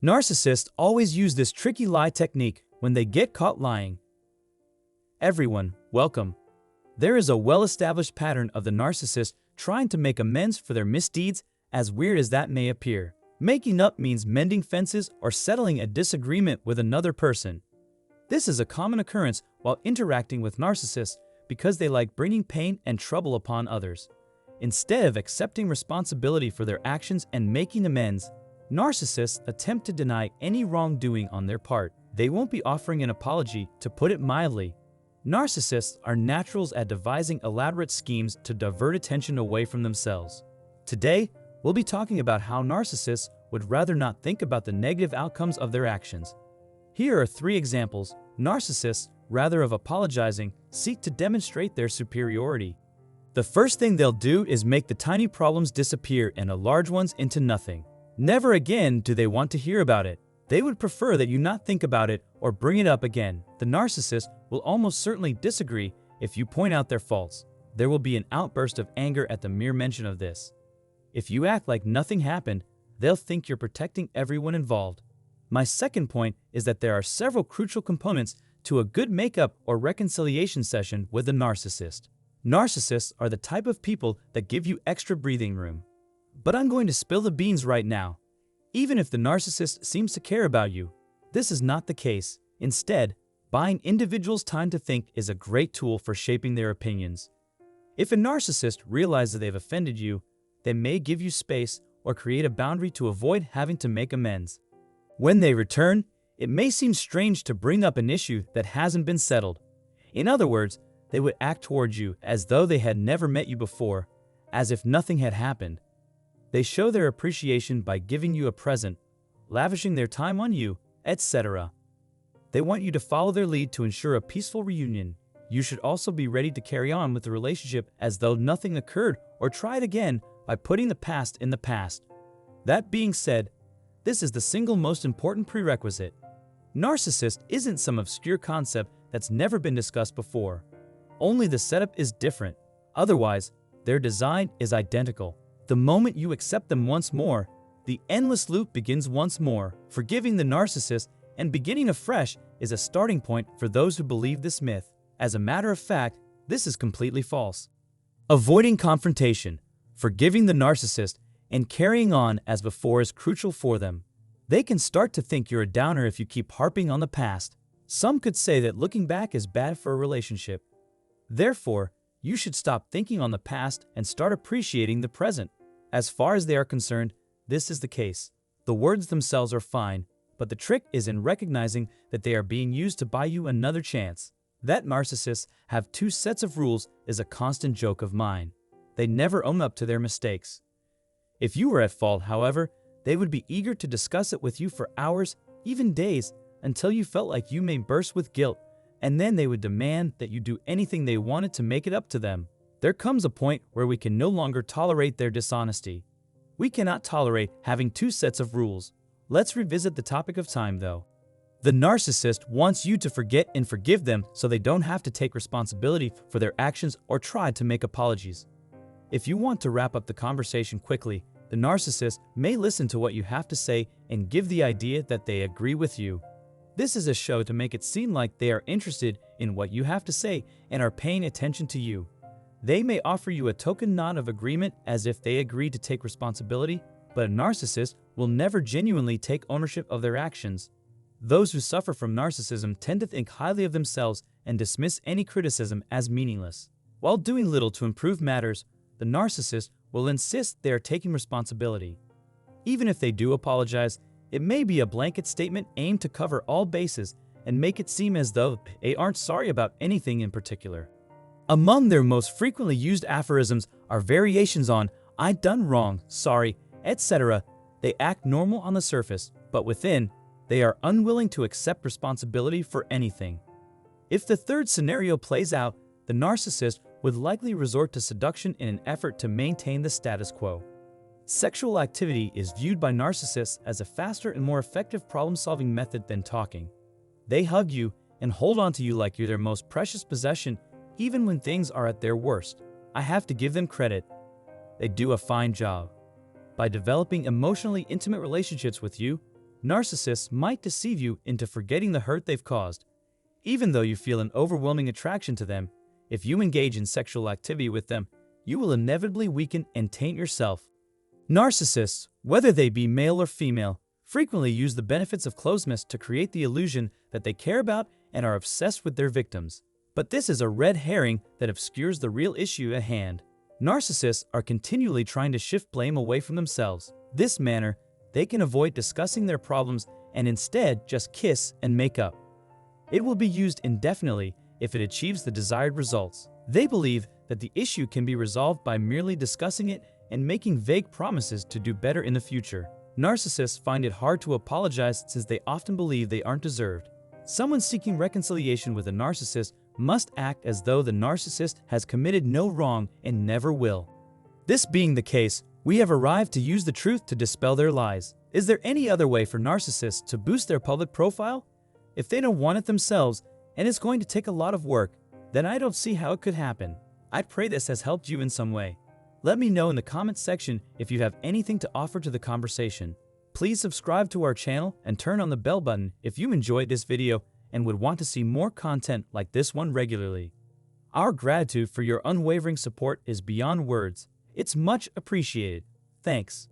Narcissists always use this tricky lie technique when they get caught lying. Everyone, welcome. There is a well-established pattern of the narcissist trying to make amends for their misdeeds, as weird as that may appear. Making up means mending fences or settling a disagreement with another person. This is a common occurrence while interacting with narcissists because they like bringing pain and trouble upon others. Instead of accepting responsibility for their actions and making amends, narcissists attempt to deny any wrongdoing on their part. They won't be offering an apology, to put it mildly. Narcissists are naturals at devising elaborate schemes to divert attention away from themselves. Today, we'll be talking about how narcissists would rather not think about the negative outcomes of their actions. Here are 3 examples. Narcissists, rather of apologizing, seek to demonstrate their superiority. The first thing they'll do is make the tiny problems disappear and the large ones into nothing. Never again do they want to hear about it. They would prefer that you not think about it or bring it up again. The narcissist will almost certainly disagree if you point out their faults. There will be an outburst of anger at the mere mention of this. If you act like nothing happened, they'll think you're protecting everyone involved. My second point is that there are several crucial components to a good makeup or reconciliation session with a narcissist. Narcissists are the type of people that give you extra breathing room. But I'm going to spill the beans right now. Even if the narcissist seems to care about you, this is not the case. Instead, buying individuals time to think is a great tool for shaping their opinions. If a narcissist realizes they've offended you, they may give you space or create a boundary to avoid having to make amends. When they return, it may seem strange to bring up an issue that hasn't been settled. In other words, they would act towards you as though they had never met you before, as if nothing had happened. They show their appreciation by giving you a present, lavishing their time on you, etc. They want you to follow their lead to ensure a peaceful reunion. You should also be ready to carry on with the relationship as though nothing occurred, or try it again by putting the past in the past. That being said, this is the single most important prerequisite. Narcissist isn't some obscure concept that's never been discussed before. Only the setup is different. Otherwise, their design is identical. The moment you accept them once more, the endless loop begins once more. Forgiving the narcissist and beginning afresh is a starting point for those who believe this myth. As a matter of fact, this is completely false. Avoiding confrontation, forgiving the narcissist, and carrying on as before is crucial for them. They can start to think you're a downer if you keep harping on the past. Some could say that looking back is bad for a relationship. Therefore, you should stop thinking on the past and start appreciating the present. As far as they are concerned, this is the case. The words themselves are fine, but the trick is in recognizing that they are being used to buy you another chance. That narcissists have 2 sets of rules is a constant joke of mine. They never own up to their mistakes. If you were at fault, however, they would be eager to discuss it with you for hours, even days, until you felt like you may burst with guilt, and then they would demand that you do anything they wanted to make it up to them. There comes a point where we can no longer tolerate their dishonesty. We cannot tolerate having 2 sets of rules. Let's revisit the topic of time, though. The narcissist wants you to forget and forgive them so they don't have to take responsibility for their actions or try to make apologies. If you want to wrap up the conversation quickly, the narcissist may listen to what you have to say and give the idea that they agree with you. This is a show to make it seem like they are interested in what you have to say and are paying attention to you. They may offer you a token nod of agreement as if they agreed to take responsibility, but a narcissist will never genuinely take ownership of their actions. Those who suffer from narcissism tend to think highly of themselves and dismiss any criticism as meaningless. While doing little to improve matters, the narcissist will insist they are taking responsibility. Even if they do apologize, it may be a blanket statement aimed to cover all bases and make it seem as though they aren't sorry about anything in particular. Among their most frequently used aphorisms are variations on "I done wrong, sorry," etc. They act normal on the surface, but within, they are unwilling to accept responsibility for anything. If the third scenario plays out, the narcissist would likely resort to seduction in an effort to maintain the status quo. Sexual activity is viewed by narcissists as a faster and more effective problem-solving method than talking. They hug you and hold on to you like you're their most precious possession, even when things are at their worst. I have to give them credit. They do a fine job. By developing emotionally intimate relationships with you, Narcissists might deceive you into forgetting the hurt they've caused. Even though you feel an overwhelming attraction to them, if you engage in sexual activity with them, you will inevitably weaken and taint yourself. Narcissists, whether they be male or female, frequently use the benefits of closeness to create the illusion that they care about and are obsessed with their victims. But this is a red herring that obscures the real issue at hand. Narcissists are continually trying to shift blame away from themselves. This manner, they can avoid discussing their problems and instead just kiss and make up. It will be used indefinitely if it achieves the desired results. They believe that the issue can be resolved by merely discussing it and making vague promises to do better in the future. Narcissists find it hard to apologize since they often believe they aren't deserved. Someone seeking reconciliation with a narcissist must act as though the narcissist has committed no wrong and never will. This being the case, we have arrived to use the truth to dispel their lies. Is there any other way for narcissists to boost their public profile? If they don't want it themselves, and it's going to take a lot of work, then I don't see how it could happen. I pray this has helped you in some way. Let me know in the comments section if you have anything to offer to the conversation. Please subscribe to our channel and turn on the bell button if you enjoyed this video and would want to see more content like this one regularly. Our gratitude for your unwavering support is beyond words. It's much appreciated. Thanks.